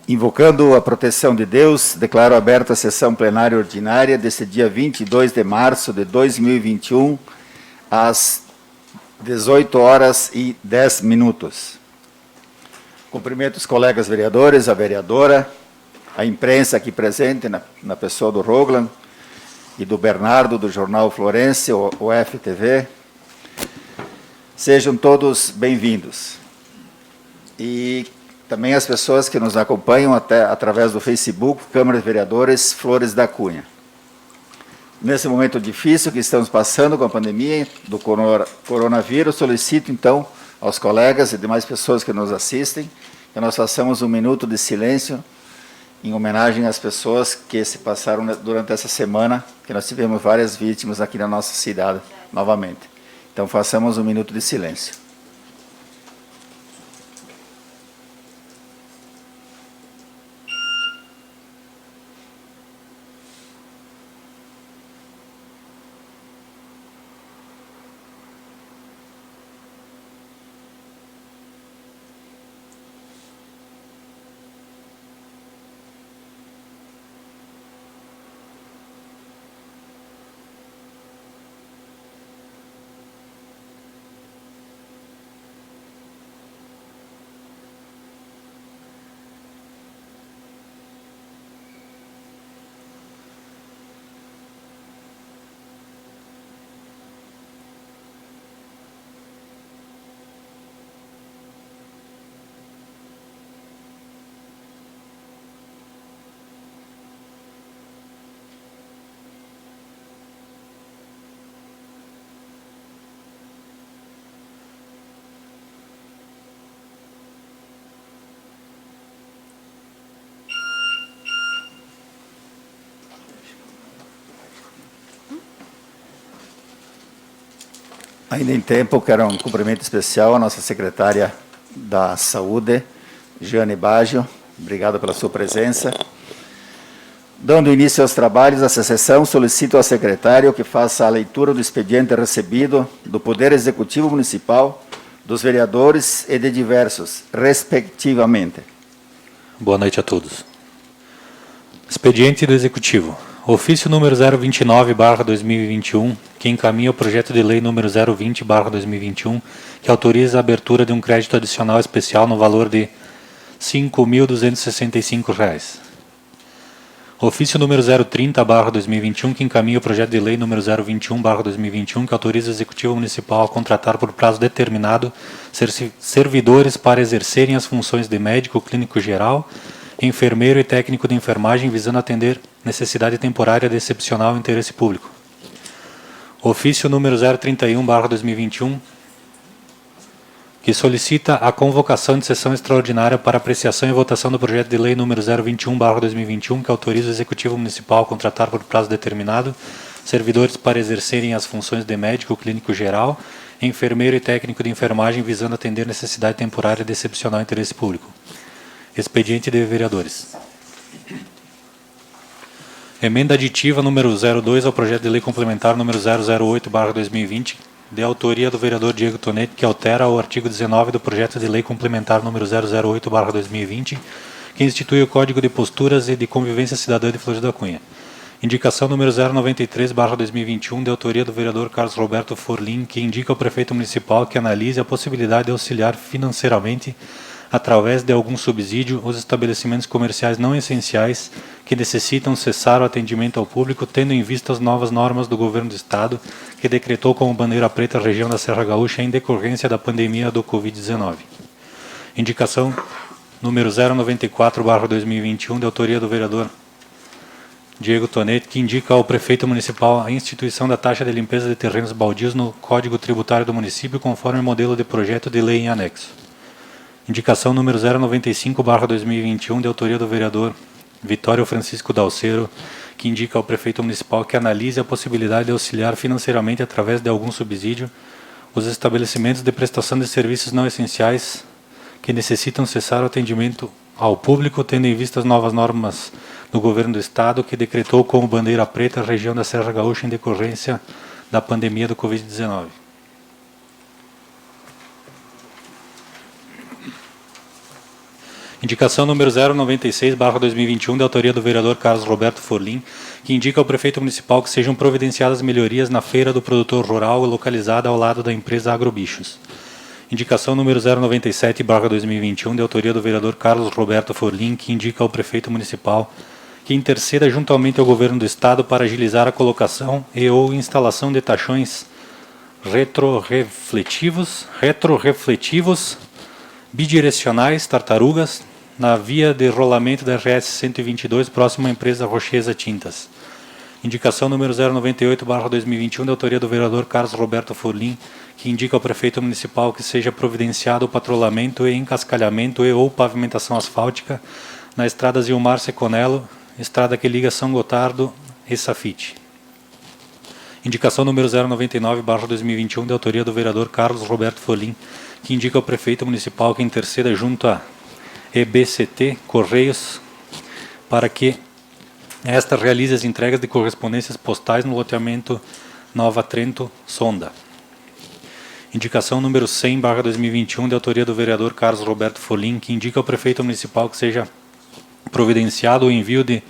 Invocando a proteção de Deus, declaro aberta a sessão plenária ordinária deste dia 22 de março de 2021, às 18h10. Cumprimento os colegas vereadores, a vereadora, a imprensa aqui presente, na pessoa do Roglan e do Bernardo, do Jornal Florense, o FTV. Sejam todos bem-vindos. E também as pessoas que nos acompanham através do Facebook, Câmara de Vereadores Flores da Cunha. Nesse momento difícil que estamos passando com a pandemia do coronavírus, solicito, então, aos colegas e demais pessoas que nos assistem, que nós façamos um minuto de silêncio em homenagem às pessoas que se passaram durante essa semana, que nós tivemos várias vítimas aqui na nossa cidade, novamente. Então, façamos um minuto de silêncio. Ainda em tempo, quero um cumprimento especial à nossa secretária da Saúde, Jeane Baggio. Obrigado pela sua presença. Dando início aos trabalhos dessa sessão, solicito ao secretário que faça a leitura do expediente recebido do Poder Executivo Municipal, dos vereadores e de diversos, respectivamente. Boa noite a todos. Expediente do Executivo. Ofício número 029/2021, que encaminha o projeto de lei número 020/2021, que autoriza a abertura de um crédito adicional especial no valor de R$ 5.265. Ofício número 030/2021, que encaminha o projeto de lei número 021/2021, que autoriza o Executivo Municipal a contratar por prazo determinado servidores para exercerem as funções de médico clínico geral, enfermeiro e técnico de enfermagem, visando atender necessidade temporária de excepcional interesse público. Ofício número 031/2021, que solicita a convocação de sessão extraordinária para apreciação e votação do projeto de lei número 021/2021, que autoriza o Executivo Municipal a contratar por prazo determinado servidores para exercerem as funções de médico clínico geral, enfermeiro e técnico de enfermagem, visando atender necessidade temporária de excepcional interesse público. Expediente de vereadores. Emenda aditiva número 02 ao projeto de lei complementar número 008/2020, de autoria do vereador Diego Tonetti, que altera o artigo 19 do projeto de lei complementar número 008/2020, que institui o Código de Posturas e de Convivência Cidadã de Flores da Cunha. Indicação número 093/2021, de autoria do vereador Carlos Roberto Forlim, que indica ao prefeito municipal que analise a possibilidade de auxiliar financeiramente, através de algum subsídio, os estabelecimentos comerciais não essenciais que necessitam cessar o atendimento ao público, tendo em vista as novas normas do Governo do Estado, que decretou como bandeira preta a região da Serra Gaúcha em decorrência da pandemia do Covid-19. Indicação número 094/2021, de autoria do vereador Diego Tonetti, que indica ao prefeito municipal a instituição da taxa de limpeza de terrenos baldios no Código Tributário do município, conforme o modelo de projeto de lei em anexo. Indicação número 095/2021, de autoria do vereador Vitório Francisco Dalcero, que indica ao prefeito municipal que analise a possibilidade de auxiliar financeiramente, através de algum subsídio, os estabelecimentos de prestação de serviços não essenciais que necessitam cessar o atendimento ao público, tendo em vista as novas normas do governo do Estado, que decretou como bandeira preta a região da Serra Gaúcha em decorrência da pandemia do Covid-19. Indicação número 096/2021, de autoria do vereador Carlos Roberto Forlim, que indica ao prefeito municipal que sejam providenciadas melhorias na feira do produtor rural, localizada ao lado da empresa Agrobichos. Indicação número 097/2021, de autoria do vereador Carlos Roberto Forlim, que indica ao prefeito municipal que interceda juntamente ao governo do Estado para agilizar a colocação e ou instalação de tachões retrorefletivos, bidirecionais, tartarugas, na via de rolamento da RS 122, próximo à empresa Rochesa Tintas. Indicação número 098/2021, de autoria do vereador Carlos Roberto Forlim, que indica ao prefeito municipal que seja providenciado o patrulhamento e encascalhamento e ou pavimentação asfáltica na estrada Zilmar Seconello, estrada que liga São Gotardo e Safite. Indicação número 099/2021, de autoria do vereador Carlos Roberto Forlim, que indica ao prefeito municipal que interceda junto à EBCT Correios para que esta realize as entregas de correspondências postais no loteamento Nova Trento Sonda. Indicação número 100/2021, de autoria do vereador Carlos Roberto Forlim, que indica ao prefeito municipal que seja providenciado o envio de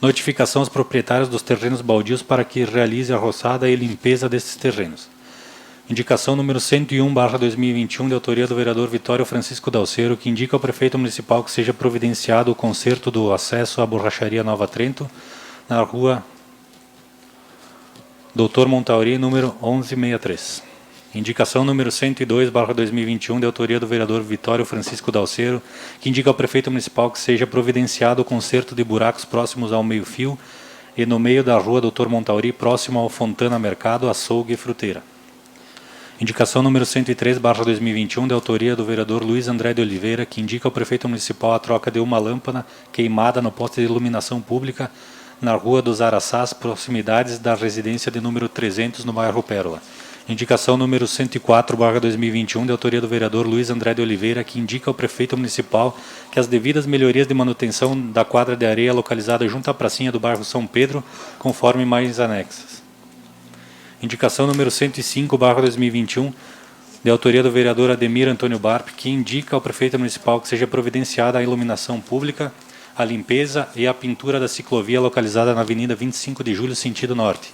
notificação aos proprietários dos terrenos baldios para que realize a roçada e limpeza desses terrenos. Indicação número 101/2021, de autoria do vereador Vitório Francisco Dalcero, que indica ao prefeito municipal que seja providenciado o conserto do acesso à borracharia Nova Trento, na rua Doutor Montauri, número 1163. Indicação número 102/2021, de autoria do vereador Vitório Francisco Dalcero, que indica ao prefeito municipal que seja providenciado o conserto de buracos próximos ao meio-fio e no meio da rua Doutor Montauri, próximo ao Fontana Mercado, Açougue e Fruteira. Indicação número 103/2021, de autoria do vereador Luiz André de Oliveira, que indica ao prefeito municipal a troca de uma lâmpada queimada no poste de iluminação pública na rua dos Araçás, proximidades da residência de número 300, no bairro Pérola. Indicação número 104/2021, de autoria do vereador Luiz André de Oliveira, que indica ao prefeito municipal que as devidas melhorias de manutenção da quadra de areia localizada junto à pracinha do bairro São Pedro, conforme mais anexas. Indicação número 105/2021, de autoria do vereador Ademir Antônio Barp, que indica ao prefeito municipal que seja providenciada a iluminação pública, a limpeza e a pintura da ciclovia localizada na Avenida 25 de Julho, sentido norte.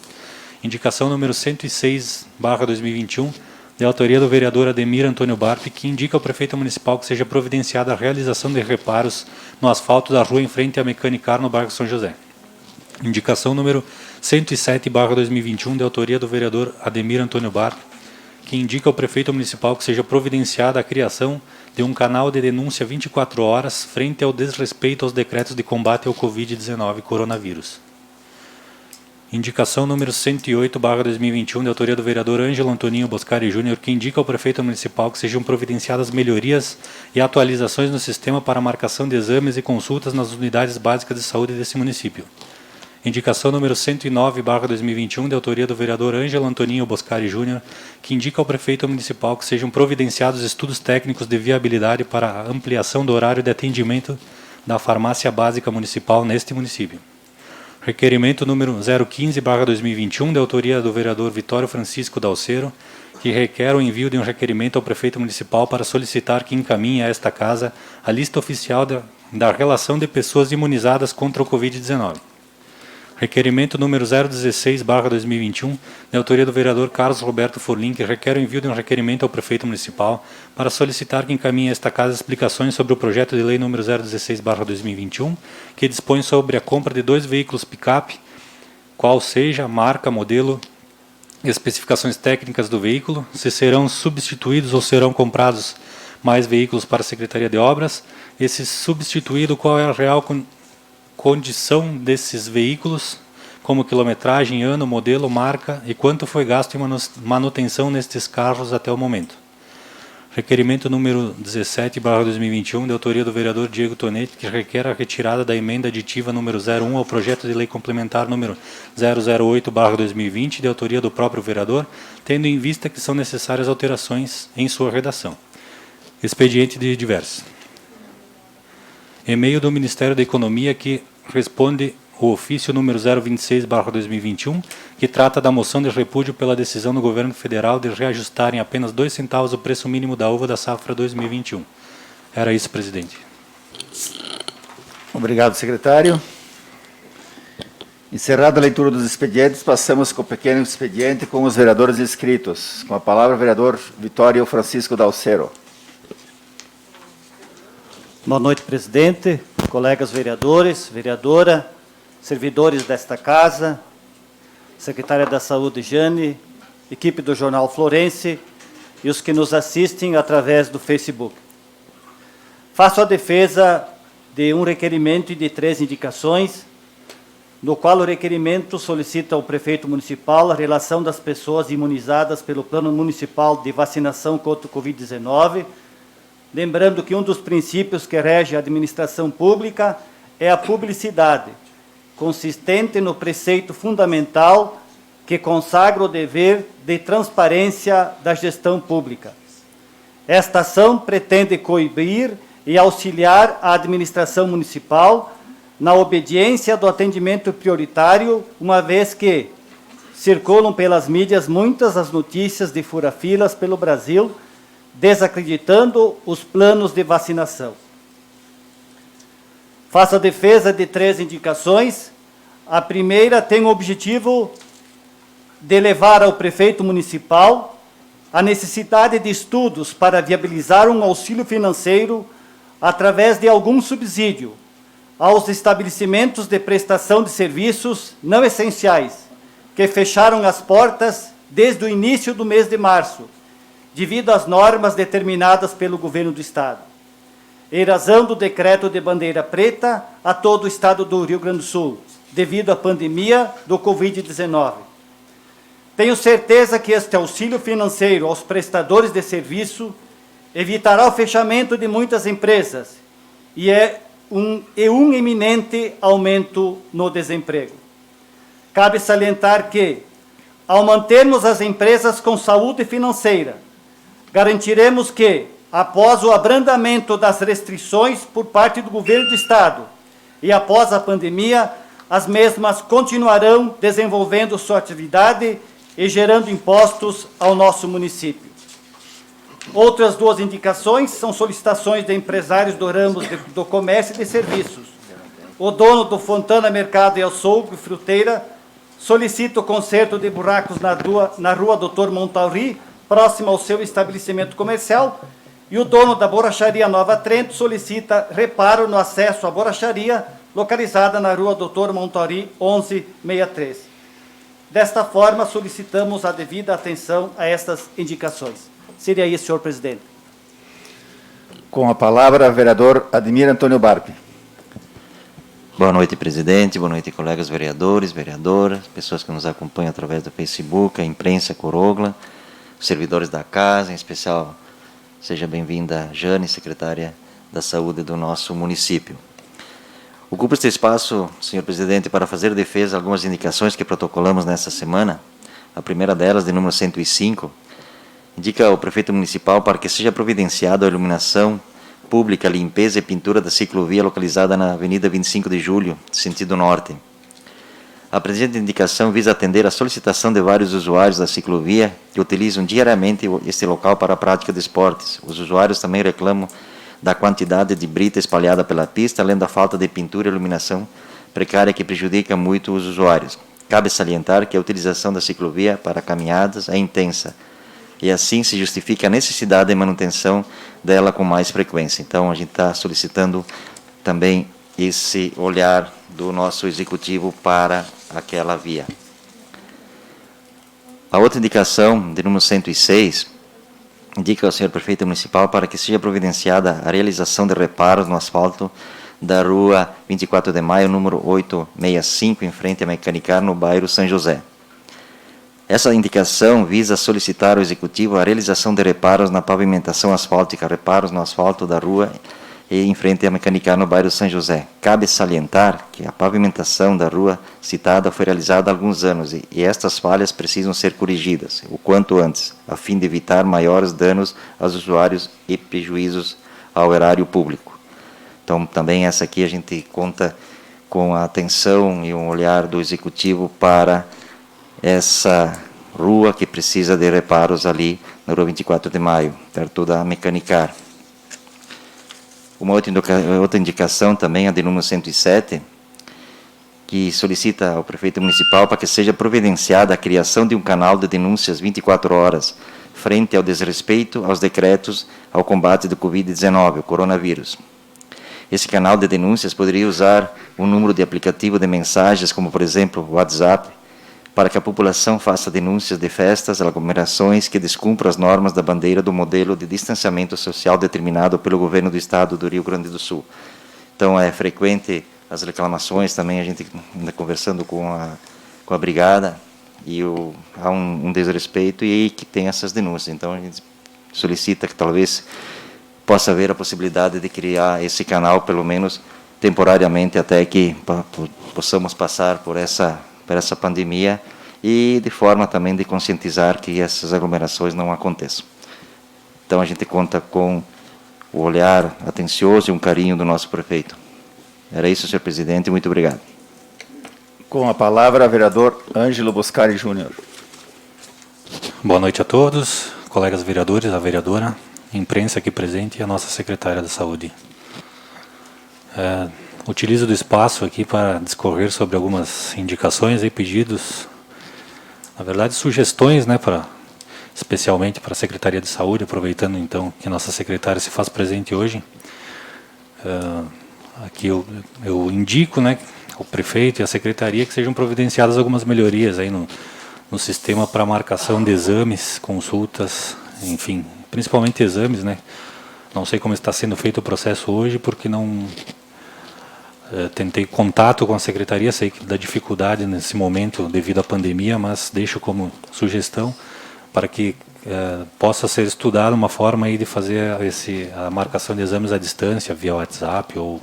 Indicação número 106/2021, de autoria do vereador Ademir Antônio Barp, que indica ao prefeito municipal que seja providenciada a realização de reparos no asfalto da rua em frente à Mecanicar, no bairro São José. Indicação número 107/2021, de autoria do vereador Ademir Antônio Barp, que indica ao prefeito municipal que seja providenciada a criação de um canal de denúncia 24 horas frente ao desrespeito aos decretos de combate ao Covid-19 coronavírus. Indicação número 108/2021, de autoria do vereador Ângelo Antoninho Boscari Júnior, que indica ao prefeito municipal que sejam providenciadas melhorias e atualizações no sistema para marcação de exames e consultas nas unidades básicas de saúde desse município. Indicação número 109/2021, de autoria do vereador Ângelo Antoninho Boscari Júnior, que indica ao prefeito municipal que sejam providenciados estudos técnicos de viabilidade para a ampliação do horário de atendimento da farmácia básica municipal neste município. Requerimento número 015/2021, de autoria do vereador Vitório Francisco Dalcero, que requer o envio de um requerimento ao prefeito municipal para solicitar que encaminhe a esta casa a lista oficial da relação de pessoas imunizadas contra o Covid-19. Requerimento número 016/2021, de autoria do vereador Carlos Roberto Forlim, que requer o envio de um requerimento ao prefeito municipal para solicitar que encaminhe a esta casa explicações sobre o projeto de lei número 016/2021, que dispõe sobre a compra de 2 veículos picape, qual seja a marca, modelo, especificações técnicas do veículo, se serão substituídos ou serão comprados mais veículos para a Secretaria de Obras, e se substituído, qual é a real condição desses veículos, como quilometragem, ano, modelo, marca e quanto foi gasto em manutenção nestes carros até o momento. Requerimento número 17/2021, de autoria do vereador Diego Tonetti, que requer a retirada da emenda aditiva número 01 ao projeto de lei complementar número 008/2020, de autoria do próprio vereador, tendo em vista que são necessárias alterações em sua redação. Expediente de diversos. E-mail do Ministério da Economia que responde o ofício número 026/2021, que trata da moção de repúdio pela decisão do governo federal de reajustar em apenas 2 centavos o preço mínimo da uva da safra 2021. Era isso, presidente. Obrigado, secretário. Encerrada a leitura dos expedientes, passamos com o pequeno expediente com os vereadores inscritos. Com a palavra, o vereador Vitório Francisco Dalcero. Boa noite, presidente, colegas vereadores, vereadora, servidores desta casa, secretária da Saúde, Jane, equipe do Jornal Florense e os que nos assistem através do Facebook. Faço a defesa de um requerimento e de 3 indicações, no qual o requerimento solicita ao prefeito municipal a relação das pessoas imunizadas pelo Plano Municipal de Vacinação contra o Covid-19, lembrando que um dos princípios que rege a administração pública é a publicidade, consistente no preceito fundamental que consagra o dever de transparência da gestão pública. Esta ação pretende coibir e auxiliar a administração municipal na obediência do atendimento prioritário, uma vez que circulam pelas mídias muitas as notícias de fura-filas pelo Brasil, desacreditando os planos de vacinação. Faço a defesa de 3 indicações. A primeira tem o objetivo de levar ao prefeito municipal a necessidade de estudos para viabilizar um auxílio financeiro através de algum subsídio aos estabelecimentos de prestação de serviços não essenciais, que fecharam as portas desde o início do mês de março, devido às normas determinadas pelo governo do Estado, em razão do decreto de bandeira preta a todo o Estado do Rio Grande do Sul, devido à pandemia do Covid-19. Tenho certeza que este auxílio financeiro aos prestadores de serviço evitará o fechamento de muitas empresas e um iminente aumento no desemprego. Cabe salientar que, ao mantermos as empresas com saúde financeira, garantiremos que, após o abrandamento das restrições por parte do governo do Estado e após a pandemia, as mesmas continuarão desenvolvendo sua atividade e gerando impostos ao nosso município. Outras 2 indicações são solicitações de empresários do ramo do comércio e de serviços. O dono do Fontana Mercado e Açougue Fruteira solicita o conserto de buracos na rua Dr. Montauri, próximo ao seu estabelecimento comercial, e o dono da borracharia Nova Trento solicita reparo no acesso à borracharia, localizada na rua Dr. Montauri, 1163. Desta forma, solicitamos a devida atenção a estas indicações. Seria isso, senhor presidente. Com a palavra, vereador Ademir Antônio Barpe. Boa noite, presidente. Boa noite, colegas vereadores, vereadoras, pessoas que nos acompanham através do Facebook, a imprensa Corogla, servidores da casa, em especial, seja bem-vinda, Jane, secretária da Saúde do nosso município. Ocupo este espaço, senhor presidente, para fazer defesa a algumas indicações que protocolamos nesta semana. A primeira delas, de número 105, indica ao prefeito municipal para que seja providenciada a iluminação pública, limpeza e pintura da ciclovia localizada na Avenida 25 de Julho, sentido norte. A presente indicação visa atender a solicitação de vários usuários da ciclovia que utilizam diariamente este local para a prática de esportes. Os usuários também reclamam da quantidade de brita espalhada pela pista, além da falta de pintura e iluminação precária que prejudica muito os usuários. Cabe salientar que a utilização da ciclovia para caminhadas é intensa, e assim se justifica a necessidade de manutenção dela com mais frequência. Então, a gente está solicitando também esse olhar do nosso executivo para aquela via. A outra indicação, de número 106, indica ao senhor prefeito municipal para que seja providenciada a realização de reparos no asfalto da rua 24 de maio, número 865, em frente a Mecanicar, no bairro São José. Essa indicação visa solicitar ao Executivo a realização de reparos na pavimentação asfáltica, reparos no asfalto da rua e em frente a Mecanicar, no bairro São José. Cabe salientar que a pavimentação da rua citada foi realizada há alguns anos e estas falhas precisam ser corrigidas o quanto antes, a fim de evitar maiores danos aos usuários e prejuízos ao erário público. Então, também essa aqui a gente conta com a atenção e um olhar do Executivo para essa rua que precisa de reparos ali na rua 24 de maio, perto da Mecanicar. Uma outra indicação também, a de número 107, que solicita ao prefeito municipal para que seja providenciada a criação de um canal de denúncias 24 horas, frente ao desrespeito aos decretos ao combate do Covid-19, o coronavírus. Esse canal de denúncias poderia usar um número de aplicativo de mensagens, como, por exemplo, o WhatsApp, para que a população faça denúncias de festas, aglomerações que descumpram as normas da bandeira do modelo de distanciamento social determinado pelo governo do Estado do Rio Grande do Sul. Então, é frequente as reclamações, também a gente anda conversando com a brigada, e há um desrespeito e aí que tem essas denúncias. Então, a gente solicita que talvez possa haver a possibilidade de criar esse canal, pelo menos temporariamente, até que possamos passar por essa pandemia e de forma também de conscientizar que essas aglomerações não aconteçam. Então, a gente conta com o olhar atencioso e um carinho do nosso prefeito. Era isso, senhor presidente, muito obrigado. Com a palavra, vereador Ângelo Boscari Júnior. Boa noite a todos, colegas vereadores, a vereadora, imprensa aqui presente e a nossa secretária da Saúde. Utilizo do espaço aqui para discorrer sobre algumas indicações e pedidos, na verdade sugestões, né, especialmente para a Secretaria de Saúde, aproveitando então que a nossa secretária se faz presente hoje. Aqui eu indico, né, ao prefeito e à secretaria que sejam providenciadas algumas melhorias aí no sistema para marcação de exames, consultas, enfim, principalmente exames, né. Não sei como está sendo feito o processo hoje, porque não tentei contato com a secretaria, sei que dá dificuldade nesse momento devido à pandemia, mas deixo como sugestão para que possa ser estudada uma forma aí de fazer a marcação de exames à distância, via WhatsApp ou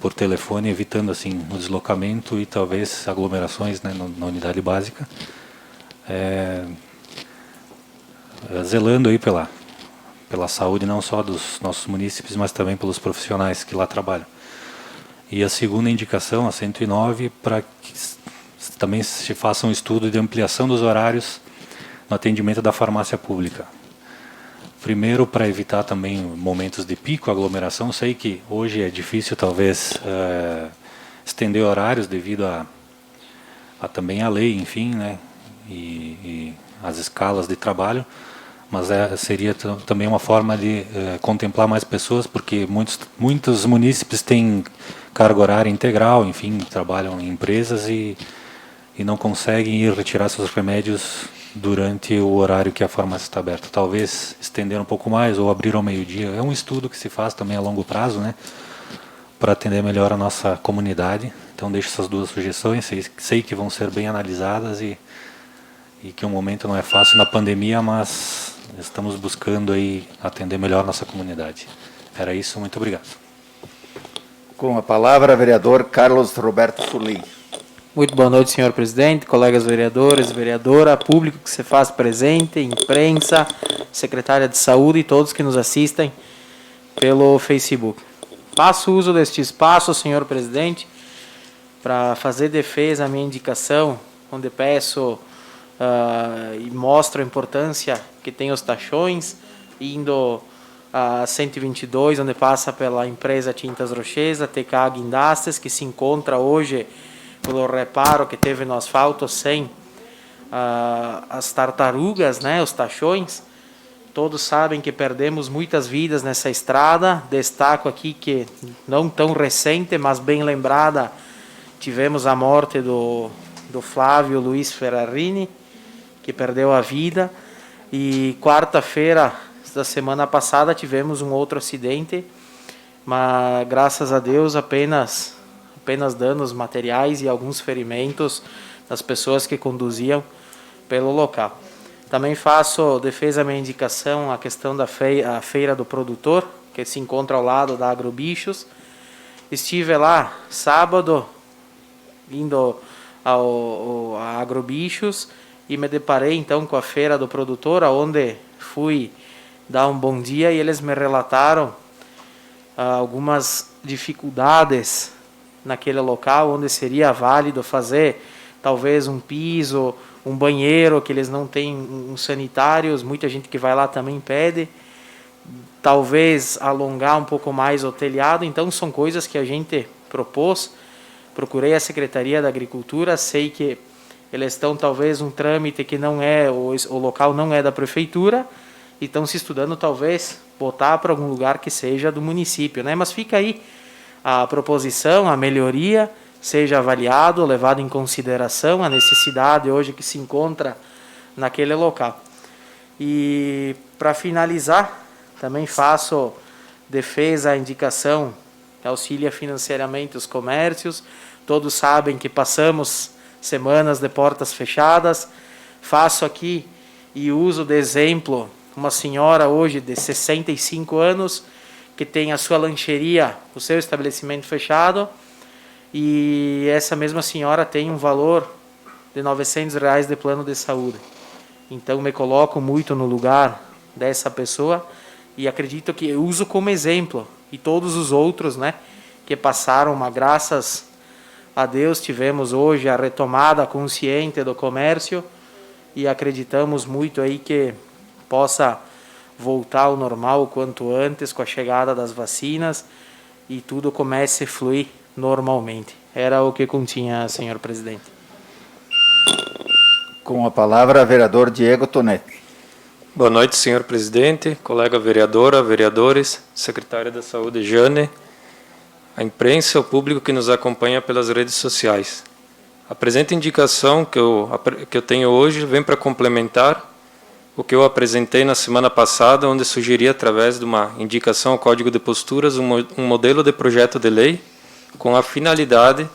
por telefone, evitando assim o deslocamento e talvez aglomerações, né, na unidade básica, zelando aí pela saúde não só dos nossos munícipes, mas também pelos profissionais que lá trabalham. E a segunda indicação, a 109, para que também se faça um estudo de ampliação dos horários no atendimento da farmácia pública. Primeiro, para evitar também momentos de pico, aglomeração. Sei que hoje é difícil, talvez, estender horários devido a também a lei, enfim, né, e as escalas de trabalho, mas seria também uma forma de contemplar mais pessoas, porque muitos munícipes têm carga horária integral, enfim, trabalham em empresas e não conseguem ir retirar seus remédios durante o horário que a farmácia está aberta. Talvez estender um pouco mais ou abrir ao meio-dia. É um estudo que se faz também a longo prazo, né, para atender melhor a nossa comunidade. Então deixo essas duas sugestões, sei que vão ser bem analisadas e que o momento não é fácil na pandemia, mas estamos buscando aí atender melhor a nossa comunidade. Era isso, muito obrigado. Com a palavra, vereador Carlos Roberto Sulim. Muito boa noite, senhor presidente, colegas vereadores, vereadora, público que se faz presente, imprensa, secretária de saúde e todos que nos assistem pelo Facebook. Faço uso deste espaço, senhor presidente, para fazer defesa à minha indicação, onde peço e mostro a importância que tem os taxões, indo a 122, onde passa pela empresa Tintas Rochesa, TK Guindastes, que se encontra hoje pelo reparo que teve no asfalto sem as tartarugas, né, os taxões. Todos sabem que perdemos muitas vidas nessa estrada. Destaco aqui que, não tão recente, mas bem lembrada, tivemos a morte do Flávio Luiz Ferrarini, que perdeu a vida. E quarta-feira da semana passada tivemos um outro acidente mas graças a Deus apenas danos materiais e alguns ferimentos das pessoas que conduziam pelo local. Também faço defesa à minha indicação a questão da feira do produtor, que se encontra ao lado da Agrobichos. Estive lá sábado, indo ao Agrobichos, e me deparei então com a feira do produtor, onde fui dar um bom dia e eles me relataram algumas dificuldades naquele local, onde seria válido fazer talvez um piso, um banheiro, que eles não têm um sanitários, muita gente que vai lá também pede, talvez alongar um pouco mais o telhado. Então são coisas que a gente propôs. Procurei a Secretaria da Agricultura, sei que eles estão talvez um trâmite que não é, o local não é da prefeitura, e estão se estudando talvez botar para algum lugar que seja do município, né? Mas fica aí a proposição, a melhoria, seja avaliado, levado em consideração a necessidade hoje que se encontra naquele local. E para finalizar, também faço defesa à indicação que auxilia financeiramente os comércios. Todos sabem que passamos semanas de portas fechadas. Faço aqui e uso de exemplo uma senhora hoje de 65 anos que tem a sua lancheria, o seu estabelecimento fechado, e essa mesma senhora tem um valor de R$900 de plano de saúde. Então me coloco muito no lugar dessa pessoa e acredito que eu uso como exemplo, e todos os outros, né, que passaram, mas graças a Deus tivemos hoje a retomada consciente do comércio e acreditamos muito aí que possa voltar ao normal o quanto antes com a chegada das vacinas e tudo comece a fluir normalmente. Era o que continha, senhor presidente. Com a palavra, vereador Diego Tonetti. Boa noite, senhor presidente, colega vereadora, vereadores, secretária da Saúde, Jane, a imprensa, o público que nos acompanha pelas redes sociais. A presente indicação que eu tenho hoje vem para complementar o que eu apresentei na semana passada, onde sugeri, através de uma indicação ao Código de Posturas, um modelo de projeto de lei com a finalidade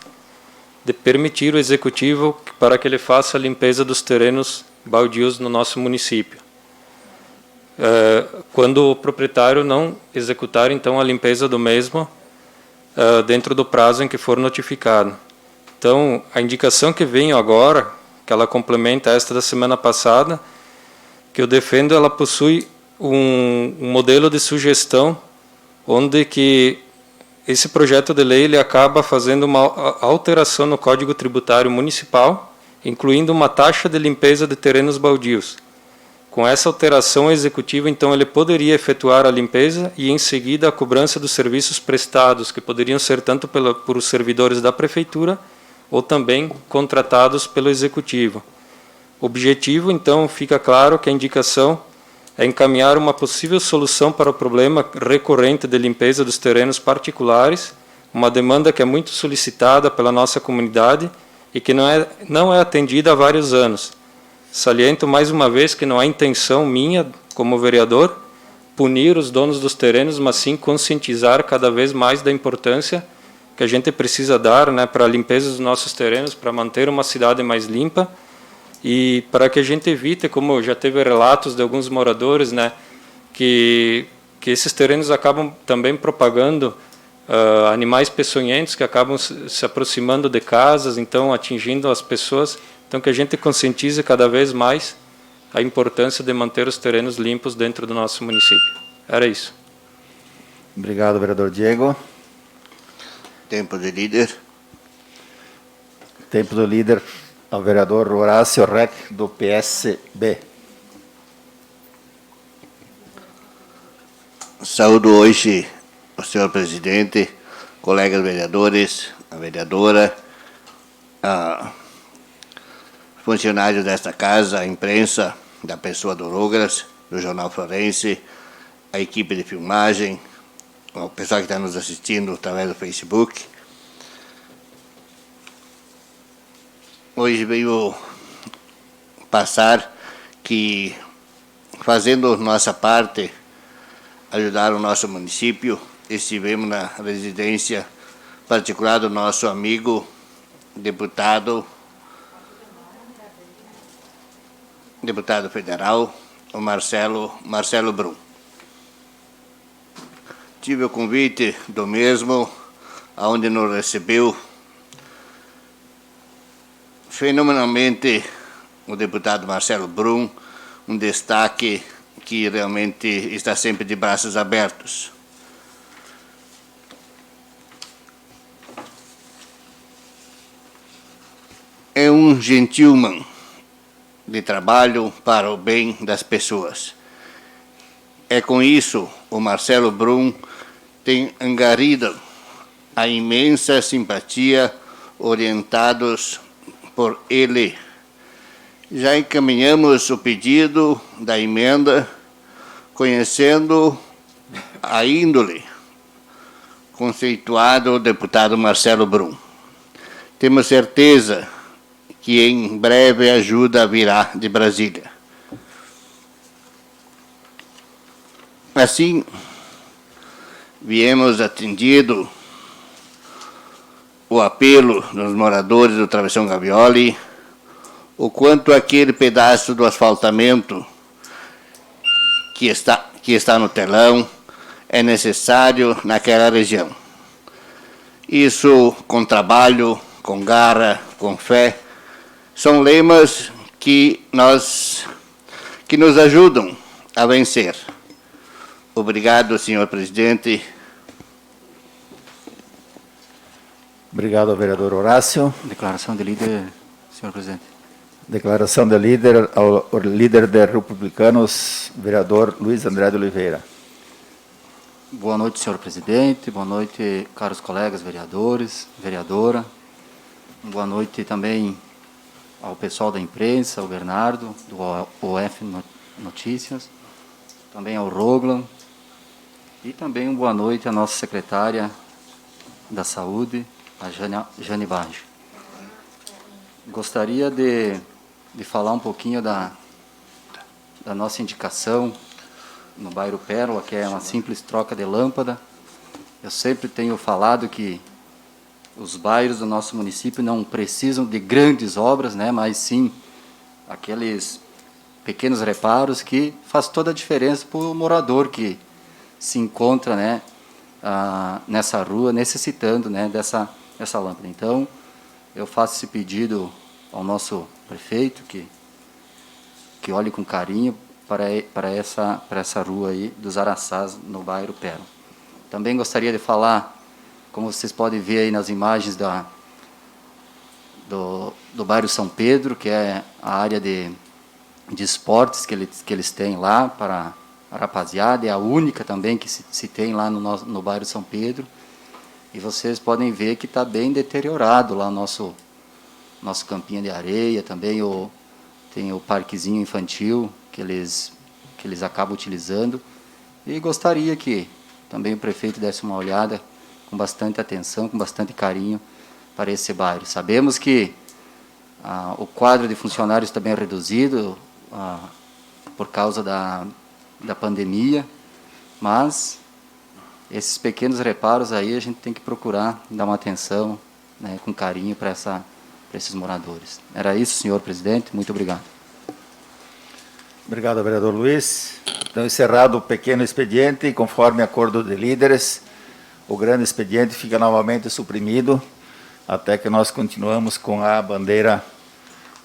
de permitir o Executivo para que ele faça a limpeza dos terrenos baldios no nosso município. Quando o proprietário não executar, então, a limpeza do mesmo dentro do prazo em que for notificado. Então, a indicação que venho agora, que ela complementa esta da semana passada, que eu defendo, ela possui um modelo de sugestão onde que esse projeto de lei ele acaba fazendo uma alteração no Código Tributário Municipal, incluindo uma taxa de limpeza de terrenos baldios. Com essa alteração, o Executivo, então, ele poderia efetuar a limpeza e, em seguida, a cobrança dos serviços prestados, que poderiam ser tanto por os servidores da Prefeitura ou também contratados pelo Executivo. O objetivo, então, fica claro que a indicação é encaminhar uma possível solução para o problema recorrente de limpeza dos terrenos particulares, uma demanda que é muito solicitada pela nossa comunidade e que não é atendida há vários anos. Saliento mais uma vez que não há intenção minha, como vereador, punir os donos dos terrenos, mas sim conscientizar cada vez mais da importância que a gente precisa dar, né, para a limpeza dos nossos terrenos, para manter uma cidade mais limpa e para que a gente evite, como já teve relatos de alguns moradores, né, que esses terrenos acabam também propagando animais peçonhentos que acabam se aproximando de casas, então atingindo as pessoas. Então, que a gente conscientize cada vez mais a importância de manter os terrenos limpos dentro do nosso município. Era isso. Obrigado, vereador Diego. Tempo de líder. Tempo do líder ao vereador Horácio Rec, do PSB. Saúdo hoje o senhor presidente, colegas vereadores, a vereadora, funcionários desta casa, a imprensa, da pessoa do Douglas, do Jornal Florense, a equipe de filmagem, o pessoal que está nos assistindo através do Facebook. Hoje veio passar que, fazendo nossa parte, ajudar o nosso município, estivemos na residência particular do nosso amigo deputado federal, o Marcelo Brum. Tive o convite do mesmo, onde nos recebeu fenomenalmente o deputado Marcelo Brum, um destaque que realmente está sempre de braços abertos. É um gentleman de trabalho para o bem das pessoas. É com isso o Marcelo Brum tem angarido a imensa simpatia orientados por ele. Já encaminhamos o pedido da emenda, conhecendo a índole conceituado do deputado Marcelo Brum. Temos certeza que em breve a ajuda virá de Brasília. Assim, viemos atendido o apelo dos moradores do Travessão Gavioli, o quanto aquele pedaço do asfaltamento que está no telão é necessário naquela região. Isso com trabalho, com garra, com fé, são lemas que nos ajudam a vencer. Obrigado, senhor presidente. Obrigado, vereador Horácio. Declaração de líder, senhor presidente. Declaração de líder ao líder de Republicanos, vereador Luiz André de Oliveira. Boa noite, senhor presidente. Boa noite, caros colegas vereadores, vereadora. Boa noite também ao pessoal da imprensa, ao Bernardo, do OF Notícias, também ao Roglan, e também uma boa noite à nossa secretária da Saúde, a Jane Baggio. Gostaria de falar um pouquinho da nossa indicação no bairro Pérola, que é uma simples troca de lâmpada. Eu sempre tenho falado que os bairros do nosso município não precisam de grandes obras, né, mas sim aqueles pequenos reparos que faz toda a diferença para o morador que se encontra, né, nessa rua necessitando, né, dessa lâmpada. Então, eu faço esse pedido ao nosso prefeito que olhe com carinho para essa rua aí dos Araçás, no bairro Pérola. Também gostaria de falar, como vocês podem ver aí nas imagens do bairro São Pedro, que é a área de esportes que eles têm lá para a rapaziada, é a única também que se tem lá no bairro São Pedro. E vocês podem ver que está bem deteriorado lá o nosso campinho de areia, também tem o parquezinho infantil que eles acabam utilizando. E gostaria que também o prefeito desse uma olhada com bastante atenção, com bastante carinho para esse bairro. Sabemos que o quadro de funcionários está bem reduzido por causa da pandemia, mas esses pequenos reparos aí a gente tem que procurar dar uma atenção, né, com carinho para esses moradores. Era isso, senhor presidente. Muito obrigado. Obrigado, vereador Luiz. Então, encerrado o pequeno expediente, conforme acordo de líderes, o grande expediente fica novamente suprimido, até que nós continuamos com a bandeira,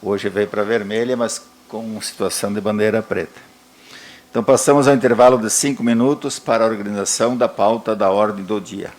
hoje veio para vermelha, mas com situação de bandeira preta. Então, passamos ao intervalo de 5 minutos para a organização da pauta da ordem do dia.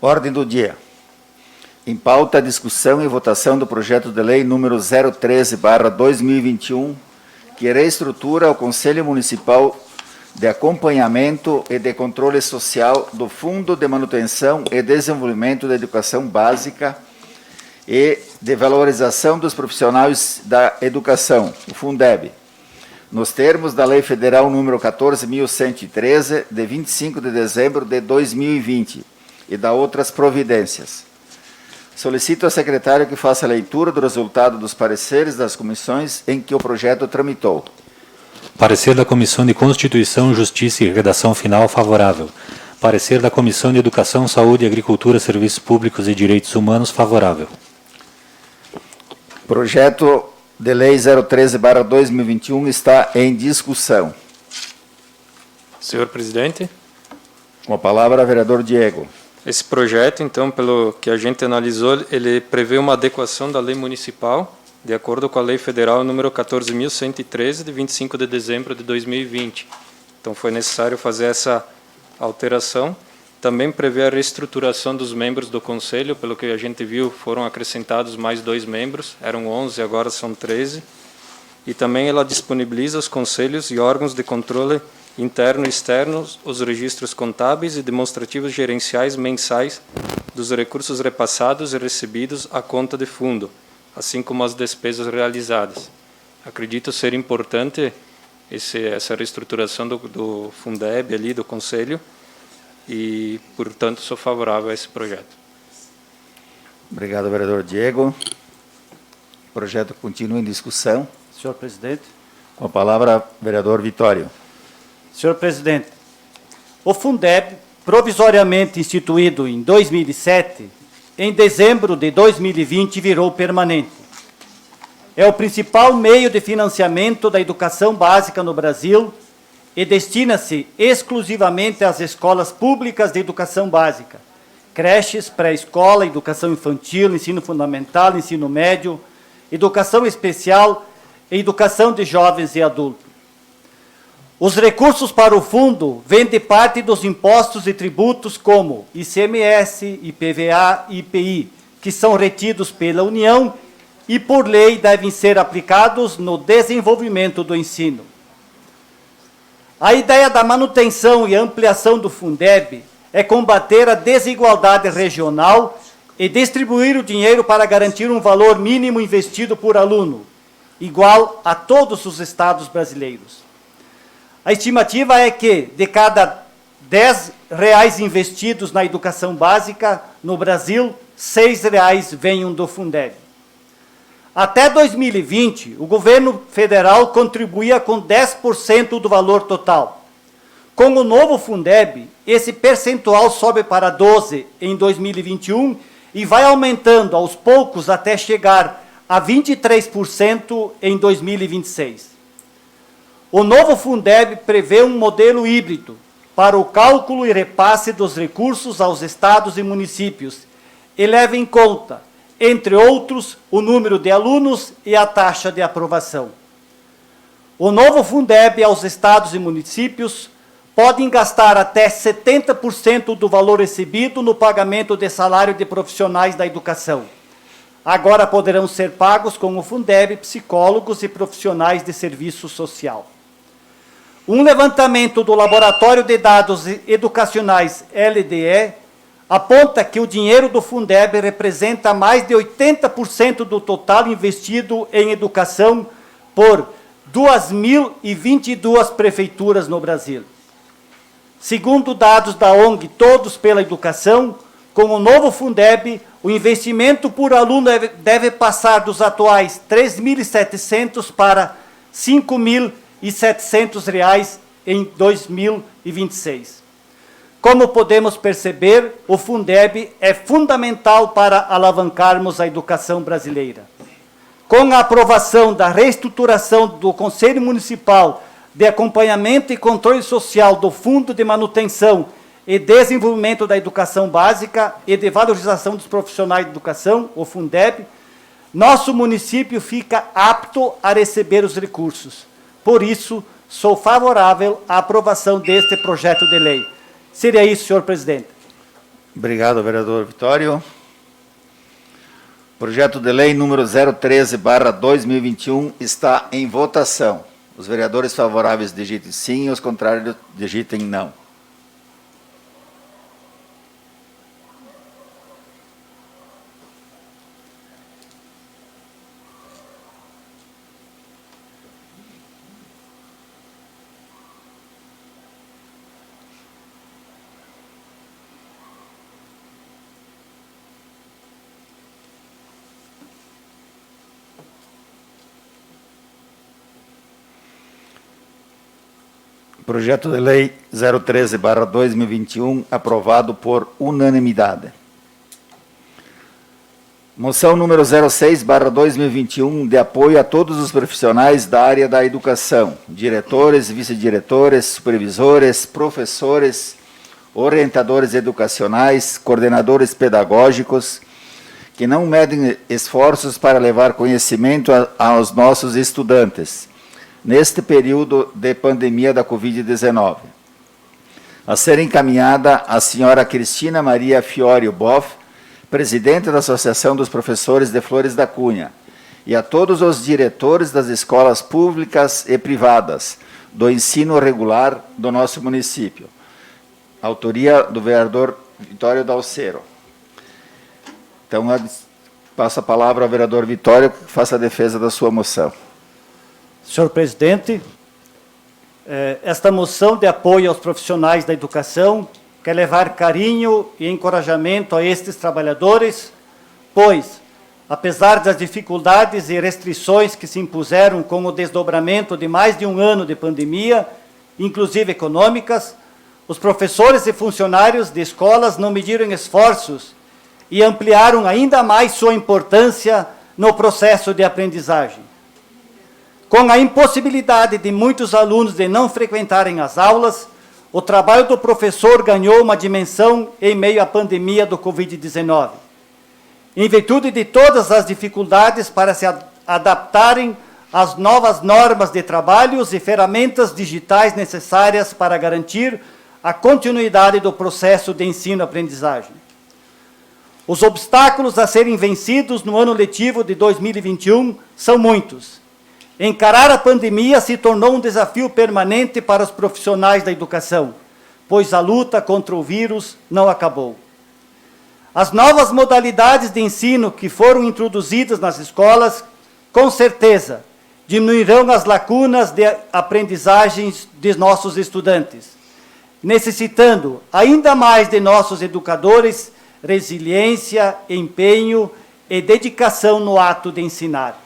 Ordem do dia. Em pauta, a discussão e votação do projeto de lei número 013/2021, que reestrutura o Conselho Municipal de Acompanhamento e de Controle Social do Fundo de Manutenção e Desenvolvimento da Educação Básica e de Valorização dos Profissionais da Educação, o Fundeb, nos termos da Lei Federal número 14.113, de 25 de dezembro de 2020, e da outras providências. Solicito ao secretário que faça a leitura do resultado dos pareceres das comissões em que o projeto tramitou. Parecer da Comissão de Constituição, Justiça e Redação Final favorável. Parecer da Comissão de Educação, Saúde, Agricultura, Serviços Públicos e Direitos Humanos favorável. Projeto de Lei 013/2021 está em discussão. Senhor presidente, Com a palavra, vereador Diego. esse projeto, então, pelo que a gente analisou, ele prevê uma adequação da lei municipal, de acordo com a Lei Federal número 14.113, de 25 de dezembro de 2020. Então, foi necessário fazer essa alteração. Também prevê a reestruturação dos membros do Conselho, pelo que a gente viu, foram acrescentados mais 2 membros, eram 11, agora são 13. E também ela disponibiliza os conselhos e órgãos de controle interno e externo, os registros contábeis e demonstrativos gerenciais mensais dos recursos repassados e recebidos à conta de fundo, assim como as despesas realizadas. Acredito ser importante essa reestruturação do Fundeb ali, do Conselho, e, portanto, sou favorável a esse projeto. Obrigado, vereador Diego. O projeto continua em discussão. Senhor presidente. Com a palavra, vereador Vitório. Senhor presidente, o Fundeb, provisoriamente instituído em 2007, em dezembro de 2020 virou permanente. É o principal meio de financiamento da educação básica no Brasil e destina-se exclusivamente às escolas públicas de educação básica, creches, pré-escola, educação infantil, ensino fundamental, ensino médio, educação especial e educação de jovens e adultos. Os recursos para o fundo vêm de parte dos impostos e tributos como ICMS, IPVA e IPI, que são retidos pela União e, por lei, devem ser aplicados no desenvolvimento do ensino. A ideia da manutenção e ampliação do Fundeb é combater a desigualdade regional e distribuir o dinheiro para garantir um valor mínimo investido por aluno, igual a todos os estados brasileiros. A estimativa é que, de cada R$10 investidos na educação básica no Brasil, R$6 venham do Fundeb. Até 2020, o governo federal contribuía com 10% do valor total. Com o novo Fundeb, esse percentual sobe para 12% em 2021 e vai aumentando aos poucos até chegar a 23% em 2026. O novo Fundeb prevê um modelo híbrido para o cálculo e repasse dos recursos aos estados e municípios e leva em conta, entre outros, o número de alunos e a taxa de aprovação. O novo Fundeb aos estados e municípios podem gastar até 70% do valor recebido no pagamento de salário de profissionais da educação. Agora poderão ser pagos com o Fundeb psicólogos e profissionais de serviço social. Um levantamento do Laboratório de Dados Educacionais LDE aponta que o dinheiro do Fundeb representa mais de 80% do total investido em educação por 2.022 prefeituras no Brasil. Segundo dados da ONG Todos pela Educação, com o novo Fundeb, o investimento por aluno deve passar dos atuais R$3.700 para R$5.700 em 2026. Como podemos perceber, o Fundeb é fundamental para alavancarmos a educação brasileira. Com a aprovação da reestruturação do Conselho Municipal de Acompanhamento e Controle Social do Fundo de Manutenção e Desenvolvimento da Educação Básica e de Valorização dos Profissionais de Educação, o Fundeb, nosso município fica apto a receber os recursos. Por isso, sou favorável à aprovação deste projeto de lei. Seria isso, senhor presidente. Obrigado, vereador Vitório. Projeto de lei número 013/2021 está em votação. Os vereadores favoráveis digitem sim, os contrários digitem não. Projeto de lei 013/2021, aprovado por unanimidade. Moção número 06/2021, de apoio a todos os profissionais da área da educação, diretores, vice-diretores, supervisores, professores, orientadores educacionais, coordenadores pedagógicos, que não medem esforços para levar conhecimento aos nossos estudantes, neste período de pandemia da Covid-19. A ser encaminhada à senhora Cristina Maria Fiorio Boff, presidente da Associação dos Professores de Flores da Cunha, e a todos os diretores das escolas públicas e privadas do ensino regular do nosso município. Autoria do vereador Vitório Dalcero. Então, passo a palavra ao vereador Vitório, que faça a defesa da sua moção. Senhor presidente, esta moção de apoio aos profissionais da educação quer levar carinho e encorajamento a estes trabalhadores, pois, apesar das dificuldades e restrições que se impuseram com o desdobramento de mais de um ano de pandemia, inclusive econômicas, os professores e funcionários de escolas não mediram esforços e ampliaram ainda mais sua importância no processo de aprendizagem. Com a impossibilidade de muitos alunos de não frequentarem as aulas, o trabalho do professor ganhou uma dimensão em meio à pandemia do Covid-19. Em virtude de todas as dificuldades para se adaptarem às novas normas de trabalhos e ferramentas digitais necessárias para garantir a continuidade do processo de ensino-aprendizagem. Os obstáculos a serem vencidos no ano letivo de 2021 são muitos. Encarar a pandemia se tornou um desafio permanente para os profissionais da educação, pois a luta contra o vírus não acabou. As novas modalidades de ensino que foram introduzidas nas escolas, com certeza, diminuirão as lacunas de aprendizagens de nossos estudantes, necessitando ainda mais de nossos educadores resiliência, empenho e dedicação no ato de ensinar.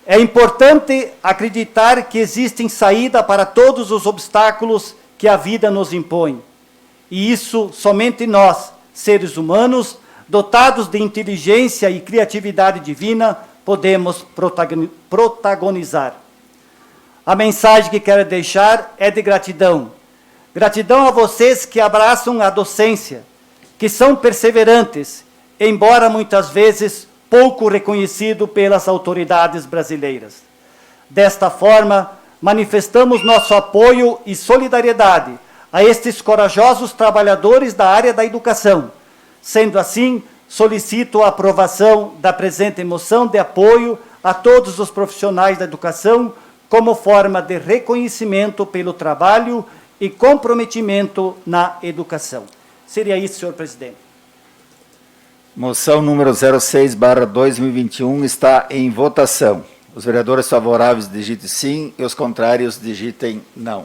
É importante acreditar que existe saída para todos os obstáculos que a vida nos impõe. E isso somente nós, seres humanos, dotados de inteligência e criatividade divina, podemos protagonizar. A mensagem que quero deixar é de gratidão. Gratidão a vocês que abraçam a docência, que são perseverantes, embora muitas vezes pouco reconhecido pelas autoridades brasileiras. Desta forma, manifestamos nosso apoio e solidariedade a estes corajosos trabalhadores da área da educação. Sendo assim, solicito a aprovação da presente moção de apoio a todos os profissionais da educação como forma de reconhecimento pelo trabalho e comprometimento na educação. Seria isso, senhor presidente. Moção número 06/2021 está em votação. Os vereadores favoráveis digitem sim e os contrários digitem não.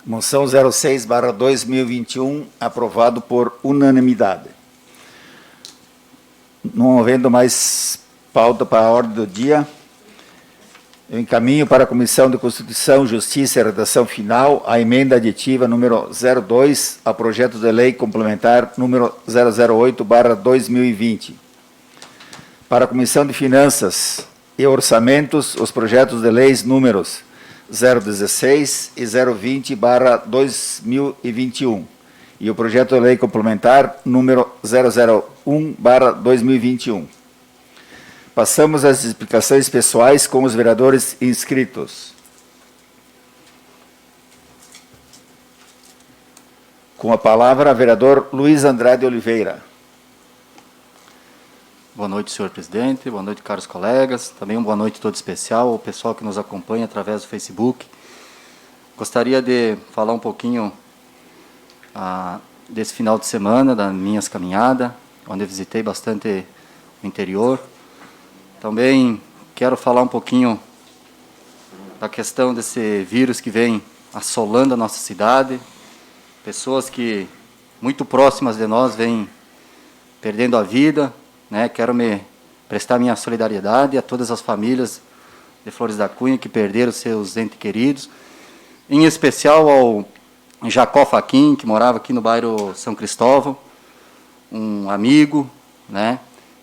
Moção 06/2021, aprovado por unanimidade. não havendo mais pauta para a ordem do dia, eu encaminho para a Comissão de Constituição, Justiça e Redação Final a emenda aditiva número 02 ao projeto de lei complementar número 008/2020. Para a Comissão de Finanças e Orçamentos, os projetos de leis números 016 e 020/2021 e o projeto de lei complementar número 001/2021. Passamos às explicações pessoais com os vereadores inscritos. Com a palavra, vereador Luiz Andrade Oliveira. Boa noite, senhor presidente. Boa noite, caros colegas. Também uma boa noite todo especial ao pessoal que nos acompanha através do Facebook. Gostaria de falar um pouquinho desse final de semana, das minhas caminhadas, onde eu visitei bastante o interior. Também quero falar um pouquinho da questão desse vírus que vem assolando a nossa cidade. Pessoas que, muito próximas de nós, vêm perdendo a vida. Quero prestar minha solidariedade a todas as famílias de Flores da Cunha que perderam seus entes queridos, em especial ao Jacó Faquim, que morava aqui no bairro São Cristóvão, um amigo,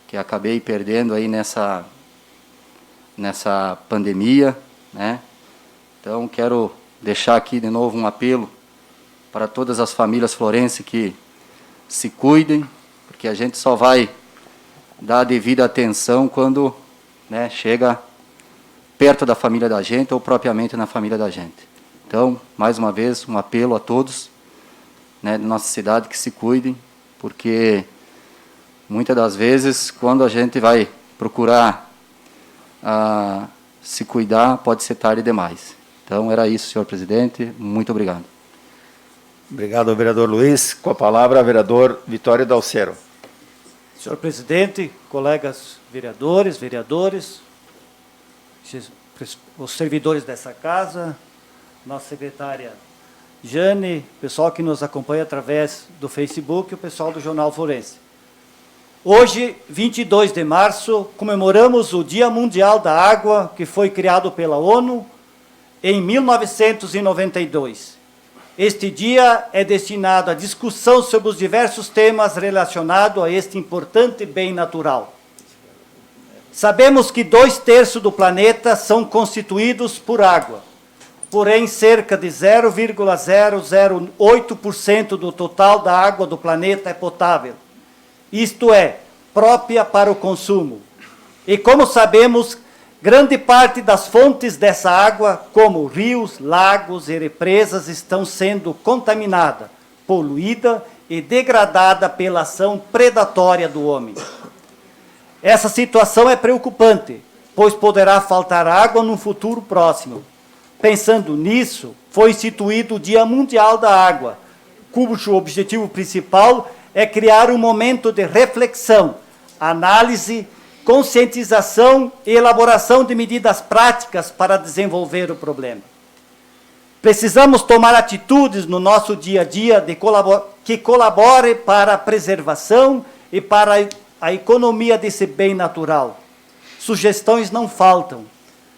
que acabei perdendo aí nessa pandemia, Então, quero deixar aqui de novo um apelo para todas as famílias florenses que se cuidem, porque a gente só vai dar a devida atenção quando chega perto da família da gente ou propriamente na família da gente. Então, mais uma vez, um apelo a todos da nossa cidade que se cuidem, porque muitas das vezes, quando a gente vai procurar se cuidar, pode ser tarde demais. Então, era isso, senhor presidente. Muito obrigado. Obrigado, vereador Luiz. Com a palavra, vereador Vitório Dalcero. Senhor presidente, colegas vereadores, os servidores dessa casa, nossa secretária Jane, pessoal que nos acompanha através do Facebook e o pessoal do Jornal Forense. Hoje, 22 de março, comemoramos o Dia Mundial da Água, que foi criado pela ONU em 1992. Este dia é destinado à discussão sobre os diversos temas relacionados a este importante bem natural. Sabemos que 2/3 do planeta são constituídos por água, porém cerca de 0,008% do total da água do planeta é potável, isto é, própria para o consumo. E como sabemos, grande parte das fontes dessa água, como rios, lagos e represas, estão sendo contaminada, poluída e degradada pela ação predatória do homem. Essa situação é preocupante, pois poderá faltar água no futuro próximo. Pensando nisso, foi instituído o Dia Mundial da Água, cujo objetivo principal é criar um momento de reflexão, análise, conscientização e elaboração de medidas práticas para desenvolver o problema. Precisamos tomar atitudes no nosso dia a dia que colabore para a preservação e para a economia desse bem natural. Sugestões não faltam.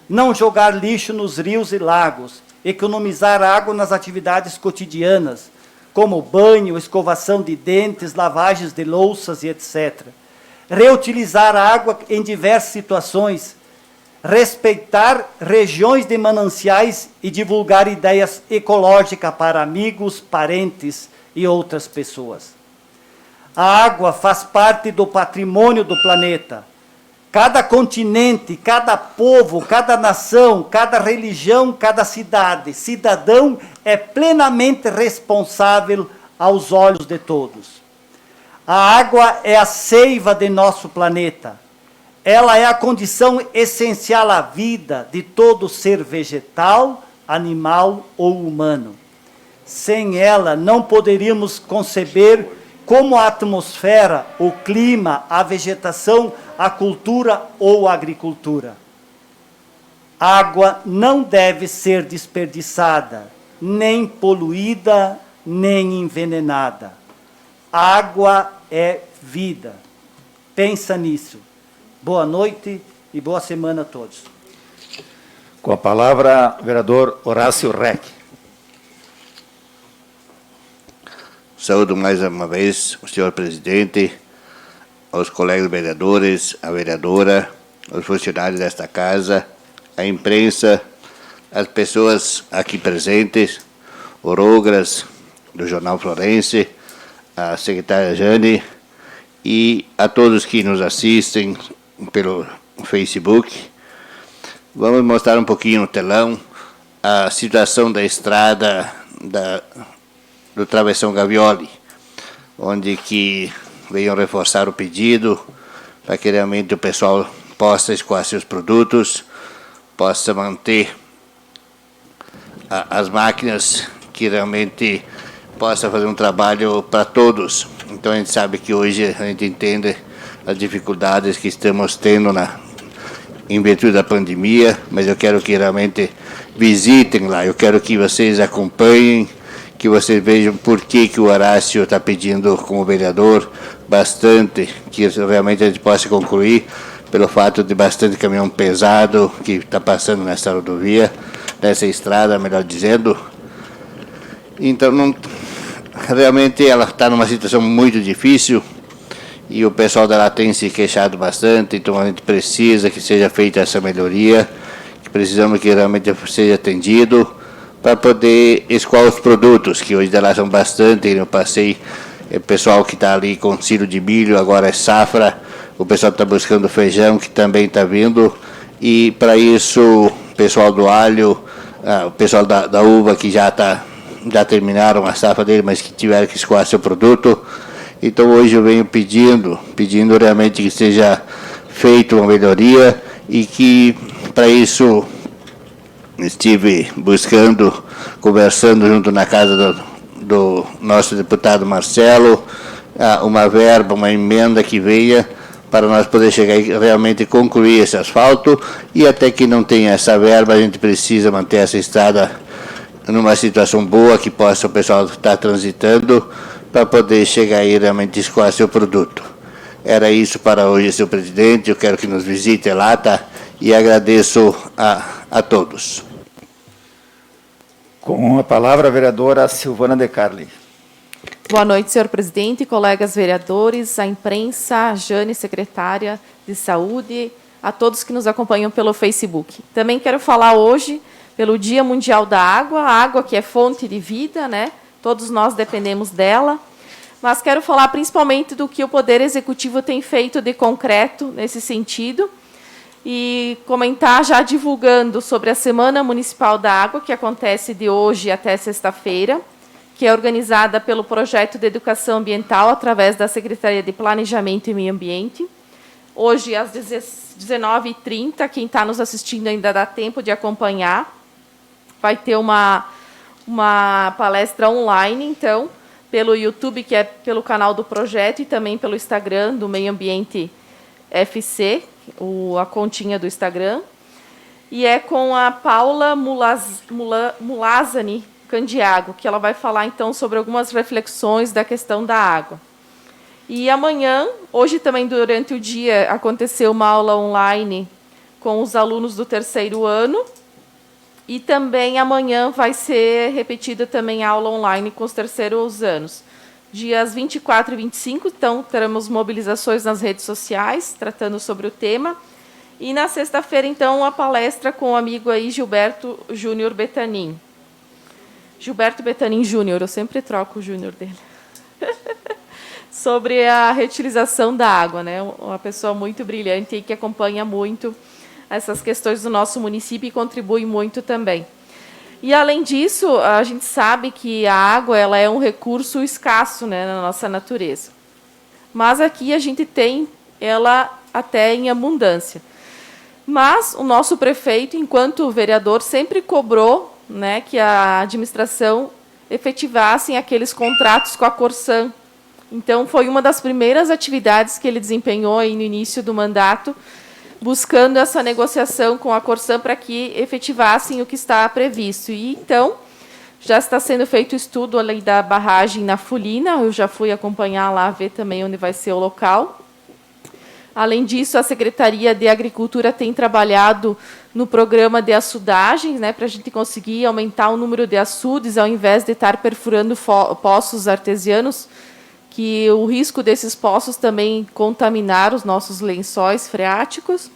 Não jogar lixo nos rios e lagos, economizar água nas atividades cotidianas, como banho, escovação de dentes, lavagens de louças e etc. Reutilizar a água em diversas situações, respeitar regiões de mananciais e divulgar ideias ecológicas para amigos, parentes e outras pessoas. A água faz parte do patrimônio do planeta. Cada continente, cada povo, cada nação, cada religião, cada cidade, cidadão é plenamente responsável aos olhos de todos. A água é a seiva de nosso planeta. Ela é a condição essencial à vida de todo ser vegetal, animal ou humano. Sem ela, não poderíamos conceber como a atmosfera, o clima, a vegetação, a cultura ou a agricultura. Água não deve ser desperdiçada, nem poluída, nem envenenada. Água é vida. pensa nisso. Boa noite e boa semana a todos. Com a palavra, vereador Horácio Reck. Saúdo mais uma vez o senhor presidente, aos colegas vereadores, a vereadora, os funcionários desta casa, a imprensa, as pessoas aqui presentes, Orogras, do Jornal Florense, a secretária Jane e a todos que nos assistem pelo Facebook. Vamos mostrar um pouquinho no telão a situação da estrada do Travessão Gavioli, onde que venham reforçar o pedido para que realmente o pessoal possa escoar seus produtos, possa manter as máquinas, que realmente possa fazer um trabalho para todos. Então a gente sabe que hoje a gente entende as dificuldades que estamos tendo em virtude da pandemia, mas eu quero que realmente visitem lá, eu quero que vocês acompanhem, que vocês vejam por que o Horácio está pedindo como vereador bastante, que realmente a gente possa concluir, pelo fato de bastante caminhão pesado que está passando nessa rodovia, nessa estrada, melhor dizendo. Então, realmente ela está numa situação muito difícil e o pessoal dela tem se queixado bastante, então a gente precisa que seja feita essa melhoria, que precisamos que realmente seja atendido para poder escoar os produtos, que hoje dela são bastante. Eu passei, o pessoal que está ali com ciro de milho, agora é safra, o pessoal está buscando feijão, que também está vindo, e para isso o pessoal do alho, o pessoal da uva, que já terminaram a safra dele, mas que tiveram que escoar seu produto. Então hoje eu venho pedindo realmente que seja feita uma melhoria e que para isso estive conversando junto na casa do nosso deputado Marcelo, uma verba, uma emenda que venha para nós poder chegar e realmente concluir esse asfalto, e até que não tenha essa verba, a gente precisa manter essa estrada numa situação boa, que possa o pessoal estar transitando, para poder chegar e realmente escoar seu produto. Era isso para hoje, senhor presidente. Eu quero que nos visite lá, tá? E agradeço a todos. Com a palavra, a vereadora Silvana De Carli. Boa noite, senhor presidente, colegas vereadores, a imprensa, a Jane, secretária de Saúde, a todos que nos acompanham pelo Facebook. Também quero falar hoje pelo Dia Mundial da Água, a água que é fonte de vida, né? Todos nós dependemos dela. Mas quero falar principalmente do que o Poder Executivo tem feito de concreto nesse sentido e comentar já divulgando sobre a Semana Municipal da Água, que acontece de hoje até sexta-feira, que é organizada pelo Projeto de Educação Ambiental através da Secretaria de Planejamento e Meio Ambiente. Hoje, às 19h30, quem está nos assistindo ainda dá tempo de acompanhar. Vai ter uma palestra online, então, pelo YouTube, que é pelo canal do projeto, e também pelo Instagram do Meio Ambiente FC, a continha do Instagram. E é com a Paula Mulazani Candiago, que ela vai falar, então, sobre algumas reflexões da questão da água. E amanhã, hoje também durante o dia, aconteceu uma aula online com os alunos do 3º ano, e também amanhã vai ser repetida também a aula online com os 3º anos. Dias 24 e 25, então, teremos mobilizações nas redes sociais, tratando sobre o tema. E na sexta-feira, então, a palestra com o amigo aí, Gilberto Júnior Betanin. Gilberto Betanin Júnior, eu sempre troco o Júnior dele. Sobre a reutilização da água, né? Uma pessoa muito brilhante e que acompanha muito essas questões do nosso município e contribui muito também. E, além disso, a gente sabe que a água ela é um recurso escasso, né, na nossa natureza. Mas aqui a gente tem ela até em abundância. Mas o nosso prefeito, enquanto vereador, sempre cobrou, né, que a administração efetivasse aqueles contratos com a Corsan. Então, foi uma das primeiras atividades que ele desempenhou aí no início do mandato, buscando essa negociação com a Corsan para que efetivassem o que está previsto. E, então, já está sendo feito o estudo além da barragem na Fulina, eu já fui acompanhar lá, ver também onde vai ser o local. Além disso, a Secretaria de Agricultura tem trabalhado no programa de açudagens, né, para a gente conseguir aumentar o número de açudes, ao invés de estar perfurando poços artesianos, que o risco desses poços também contaminar os nossos lençóis freáticos.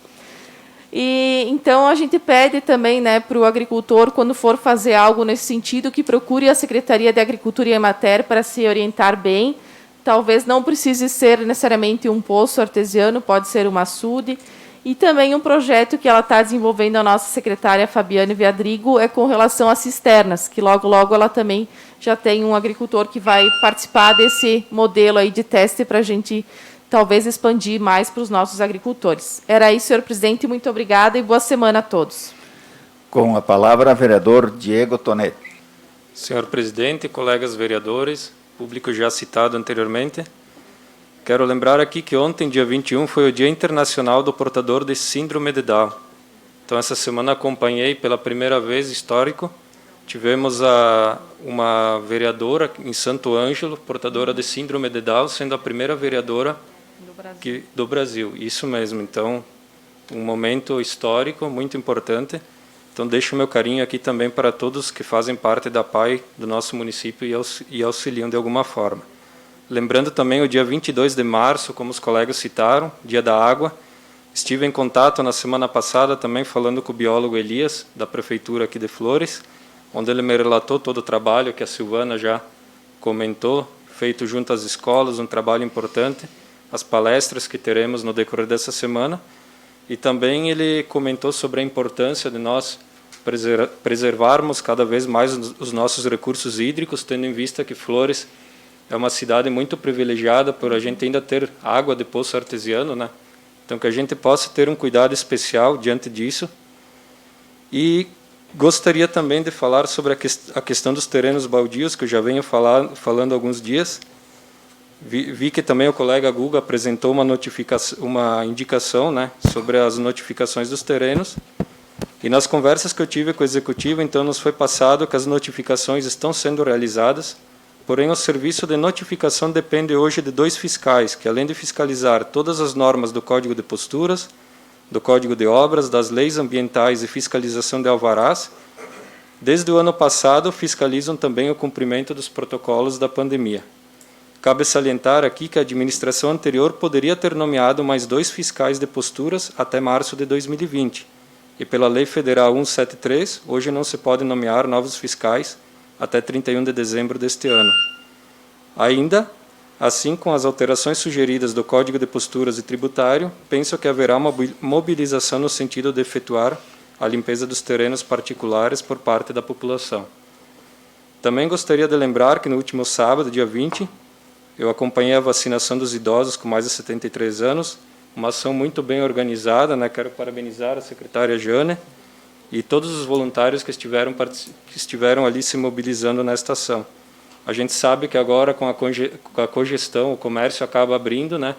E então a gente pede também, né, para o agricultor, quando for fazer algo nesse sentido, que procure a Secretaria de Agricultura e Emater para se orientar bem. Talvez não precise ser necessariamente um poço artesiano, pode ser um açude. E também um projeto que ela está desenvolvendo, a nossa secretária Fabiane Viadrigo, é com relação às cisternas, que logo, logo ela também já tem um agricultor que vai participar desse modelo aí de teste para a gente talvez expandir mais para os nossos agricultores. Era isso, senhor presidente, muito obrigada e boa semana a todos. Com a palavra, vereador Diego Tonetti. Senhor presidente, colegas vereadores, público já citado anteriormente, quero lembrar aqui que ontem, dia 21, foi o Dia Internacional do Portador de Síndrome de Down. Então, essa semana acompanhei pela primeira vez, histórico, tivemos uma vereadora em Santo Ângelo, portadora de Síndrome de Down, sendo a primeira vereadora do Brasil. Isso mesmo, então, um momento histórico muito importante. Então, deixo o meu carinho aqui também para todos que fazem parte da PAI do nosso município e auxiliam de alguma forma. Lembrando também o dia 22 de março, como os colegas citaram, Dia da Água. Estive em contato na semana passada também falando com o biólogo Elias, da Prefeitura aqui de Flores, onde ele me relatou todo o trabalho que a Silvana já comentou, feito junto às escolas, um trabalho importante, as palestras que teremos no decorrer dessa semana. E também ele comentou sobre a importância de nós preservarmos cada vez mais os nossos recursos hídricos, tendo em vista que Flores é uma cidade muito privilegiada por a gente ainda ter água de poço artesiano, né? Então, que a gente possa ter um cuidado especial diante disso. E gostaria também de falar sobre a questão dos terrenos baldios, que eu já venho falando há alguns dias. Vi que também o colega Guga apresentou uma indicação, né, sobre as notificações dos terrenos. E nas conversas que eu tive com o executivo, então, nos foi passado que as notificações estão sendo realizadas, porém o serviço de notificação depende hoje de 2 fiscais, que além de fiscalizar todas as normas do Código de Posturas, do Código de Obras, das leis ambientais e fiscalização de alvarás, desde o ano passado fiscalizam também o cumprimento dos protocolos da pandemia. Cabe salientar aqui que a administração anterior poderia ter nomeado mais 2 fiscais de posturas até março de 2020. E pela Lei Federal 173, hoje não se pode nomear novos fiscais até 31 de dezembro deste ano. Ainda, assim, com as alterações sugeridas do Código de Posturas e Tributário, penso que haverá uma mobilização no sentido de efetuar a limpeza dos terrenos particulares por parte da população. Também gostaria de lembrar que no último sábado, dia 20, eu acompanhei a vacinação dos idosos com mais de 73 anos, uma ação muito bem organizada, né? Quero parabenizar a secretária Jane e todos os voluntários que estiveram ali se mobilizando nesta ação. A gente sabe que agora, com a cogestão, o comércio acaba abrindo, né?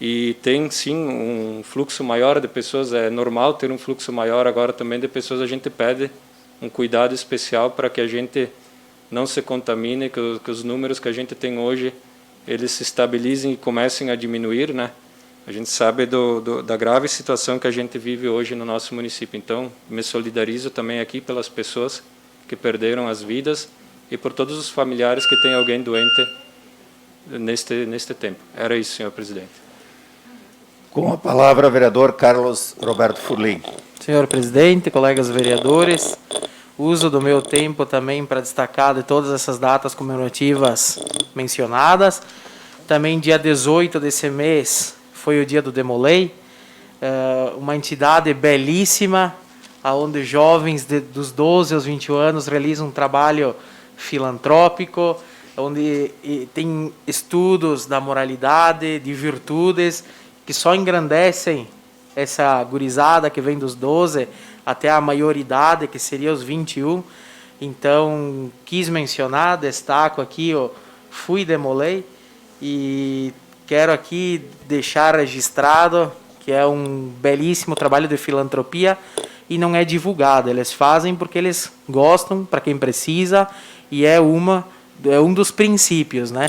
E tem, sim, um fluxo maior de pessoas, é normal ter um fluxo maior agora também de pessoas, a gente pede um cuidado especial para que a gente não se contamine, que os números que a gente tem hoje, eles se estabilizem e comecem a diminuir, né? A gente sabe da grave situação que a gente vive hoje no nosso município. Então, me solidarizo também aqui pelas pessoas que perderam as vidas e por todos os familiares que têm alguém doente neste tempo. Era isso, senhor presidente. Com a palavra, vereador Carlos Roberto Furlim. Senhor presidente, colegas vereadores, uso do meu tempo também para destacar de todas essas datas comemorativas mencionadas. Também dia 18 desse mês foi o dia do Demolei, uma entidade belíssima, onde jovens dos 12 aos 21 anos realizam um trabalho filantrópico, onde tem estudos da moralidade, de virtudes, que só engrandecem essa gurizada que vem dos 12 até a maioridade, que seria os 21. Então, quis mencionar, destaco aqui, fui Demolei, e quero aqui deixar registrado que é um belíssimo trabalho de filantropia e não é divulgado. Eles fazem porque eles gostam, para quem precisa, e é uma é um dos princípios, né?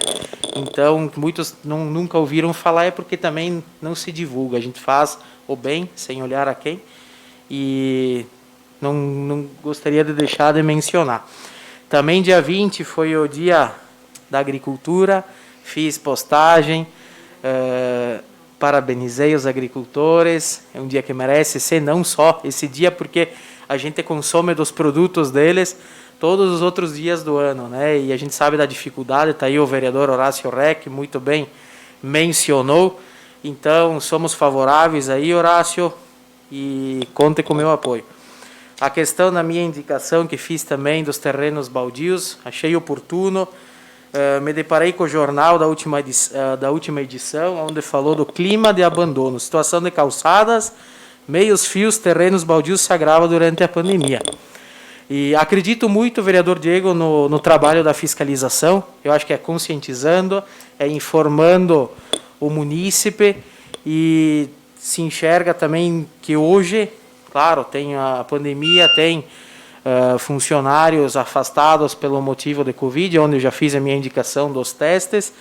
Então, muitos nunca ouviram falar, é porque também não se divulga. A gente faz o bem, sem olhar a quem, e não gostaria de deixar de mencionar. Também dia 20 foi o dia da agricultura, fiz postagem, parabenizei os agricultores, é um dia que merece ser, não só esse dia, porque a gente consome dos produtos deles todos os outros dias do ano, né? E a gente sabe da dificuldade, está aí o vereador Horácio Reck, muito bem mencionou. Então, somos favoráveis aí, Horácio, e conte com o meu apoio. A questão da minha indicação, que fiz também dos terrenos baldios, achei oportuno. Me deparei com o jornal da última edição, onde falou do clima de abandono, situação de calçadas, meios fios, terrenos baldios se agrava durante a pandemia. E acredito muito, vereador Diego, no trabalho da fiscalização. Eu acho que é conscientizando, é informando o munícipe, e se enxerga também que hoje, claro, tem a pandemia, tem funcionários afastados pelo motivo de Covid, onde eu já fiz a minha indicação dos testes,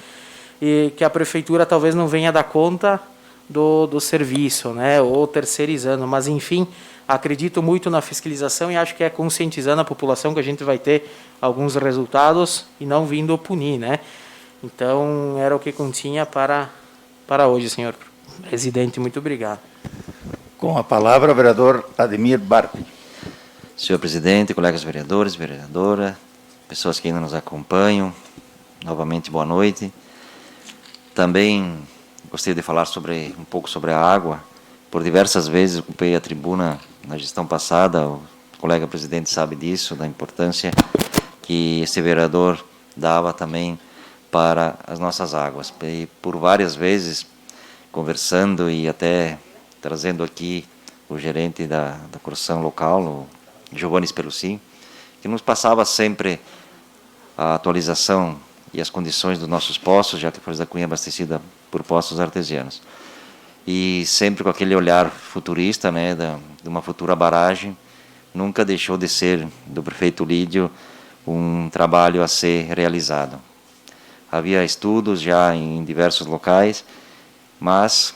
e que a prefeitura talvez não venha dar conta do serviço, né, ou terceirizando, mas enfim, acredito muito na fiscalização e acho que é conscientizando a população que a gente vai ter alguns resultados e não vindo punir, né. Então, era o que continha para hoje, senhor presidente. Muito obrigado. Com a palavra, o vereador Ademir Barpi. Senhor presidente, colegas vereadores, vereadora, pessoas que ainda nos acompanham, novamente boa noite. Também gostaria de falar um pouco sobre a água. Por diversas vezes ocupei a tribuna na gestão passada, o colega presidente sabe disso, da importância que esse vereador dava também para as nossas águas. E por várias vezes, conversando e até trazendo aqui o gerente da corporação local, o Giovanni Spelucci, que nos passava sempre a atualização e as condições dos nossos poços, já que Flores da Cunha é abastecida por poços artesianos. E sempre com aquele olhar futurista, né, de uma futura barragem, nunca deixou de ser, do prefeito Lídio, um trabalho a ser realizado. Havia estudos já em diversos locais, mas,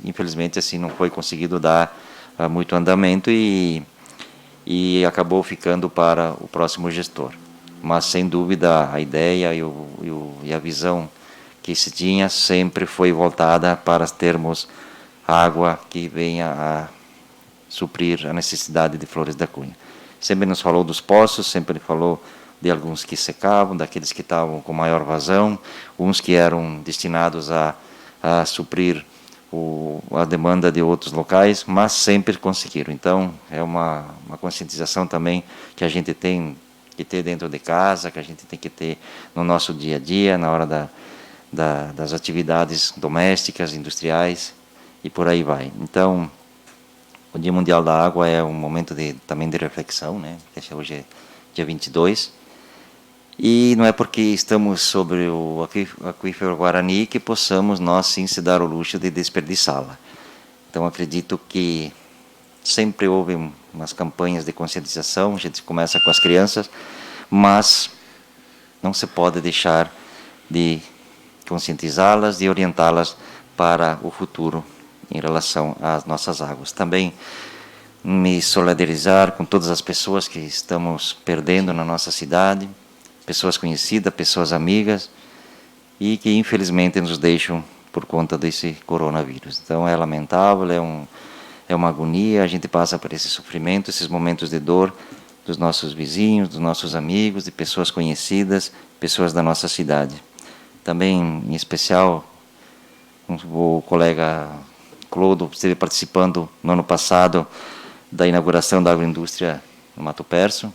infelizmente, assim, não foi conseguido dar muito andamento e acabou ficando para o próximo gestor. Mas, sem dúvida, a ideia e a visão que se tinha sempre foi voltada para termos água que venha a suprir a necessidade de Flores da Cunha. Sempre nos falou dos poços, sempre falou de alguns que secavam, daqueles que estavam com maior vazão, uns que eram destinados a suprir a demanda de outros locais, mas sempre conseguiram. Então, é uma conscientização também que a gente tem que ter dentro de casa, que a gente tem que ter no nosso dia a dia, na hora das atividades domésticas, industriais, e por aí vai. Então, o Dia Mundial da Água é um momento também de reflexão, né? Hoje é dia 22, e não é porque estamos sobre o aquífero Guarani que possamos nós sim se dar o luxo de desperdiçá-la. Então, acredito que sempre houve umas campanhas de conscientização, a gente começa com as crianças, mas não se pode deixar de conscientizá-las, de orientá-las para o futuro em relação às nossas águas. Também me solidarizar com todas as pessoas que estamos perdendo na nossa cidade, pessoas conhecidas, pessoas amigas, e que infelizmente nos deixam por conta desse coronavírus. Então é lamentável, é uma agonia, a gente passa por esse sofrimento, esses momentos de dor dos nossos vizinhos, dos nossos amigos, de pessoas conhecidas, pessoas da nossa cidade. Também, em especial, o colega Clodo esteve participando no ano passado da inauguração da agroindústria no Mato Perso,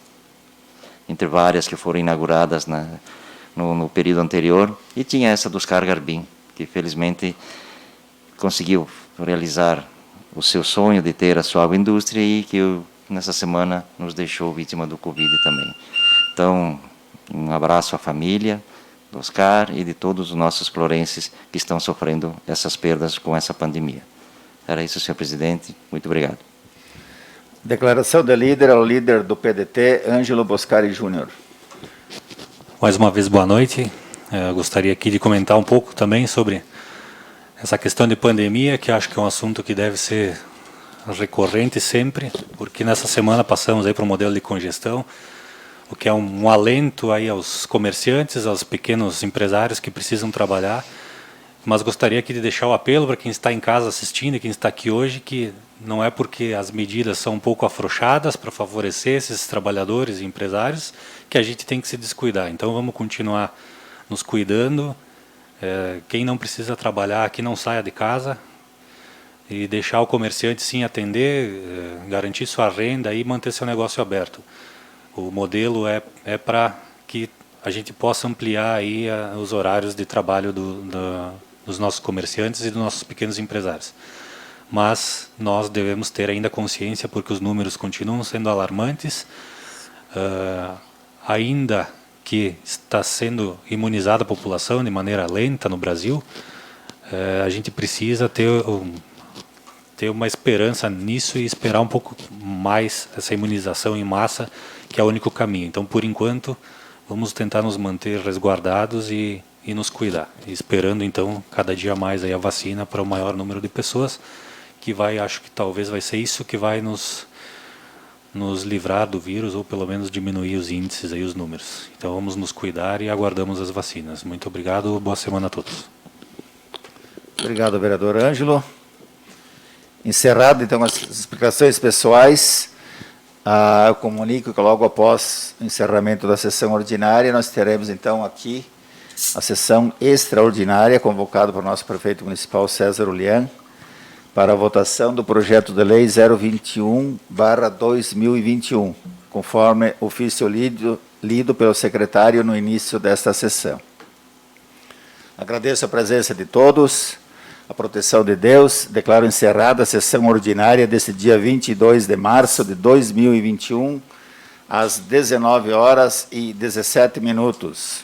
entre várias que foram inauguradas no período anterior, e tinha essa dos Cargarbim, que felizmente conseguiu realizar o seu sonho de ter a sua agroindústria e que nessa semana nos deixou vítima do Covid também. Então, um abraço à família do Oscar e de todos os nossos florenses que estão sofrendo essas perdas com essa pandemia. Era isso, senhor presidente. Muito obrigado. Declaração de líder ao líder do PDT, Ângelo Boscari Júnior. Mais uma vez, boa noite. Eu gostaria aqui de comentar um pouco também sobre essa questão de pandemia, que acho que é um assunto que deve ser recorrente sempre, porque nessa semana passamos aí para o modelo de congestão, o que é um alento aí aos comerciantes, aos pequenos empresários que precisam trabalhar. Mas gostaria aqui de deixar o apelo para quem está em casa assistindo e quem está aqui hoje, que não é porque as medidas são um pouco afrouxadas para favorecer esses trabalhadores e empresários que a gente tem que se descuidar. Então vamos continuar nos cuidando. Quem não precisa trabalhar, que não saia de casa, e deixar o comerciante sim atender, garantir sua renda e manter seu negócio aberto. O modelo é para que a gente possa ampliar aí os horários de trabalho dos nossos comerciantes e dos nossos pequenos empresários. Mas nós devemos ter ainda consciência, porque os números continuam sendo alarmantes, ainda que está sendo imunizada a população de maneira lenta no Brasil, a gente precisa ter uma esperança nisso e esperar um pouco mais essa imunização em massa, que é o único caminho. Então, por enquanto, vamos tentar nos manter resguardados e nos cuidar, esperando então cada dia mais aí a vacina para o maior número de pessoas, que acho que talvez vai ser isso que vai nos livrar do vírus, ou pelo menos diminuir os índices aí, os números. Então vamos nos cuidar e aguardamos as vacinas. Muito obrigado, boa semana a todos. Obrigado, vereador Ângelo. Encerrado então as explicações pessoais, eu comunico que logo após o encerramento da sessão ordinária, nós teremos então aqui a sessão extraordinária, convocada por nosso prefeito municipal César Ulian, para a votação do projeto de lei 021/2021, conforme ofício lido pelo secretário no início desta sessão. Agradeço a presença de todos, a proteção de Deus. Declaro encerrada a sessão ordinária deste dia 22 de março de 2021, às 19h17.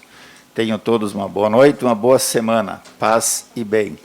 Tenham todos uma boa noite, uma boa semana. Paz e bem.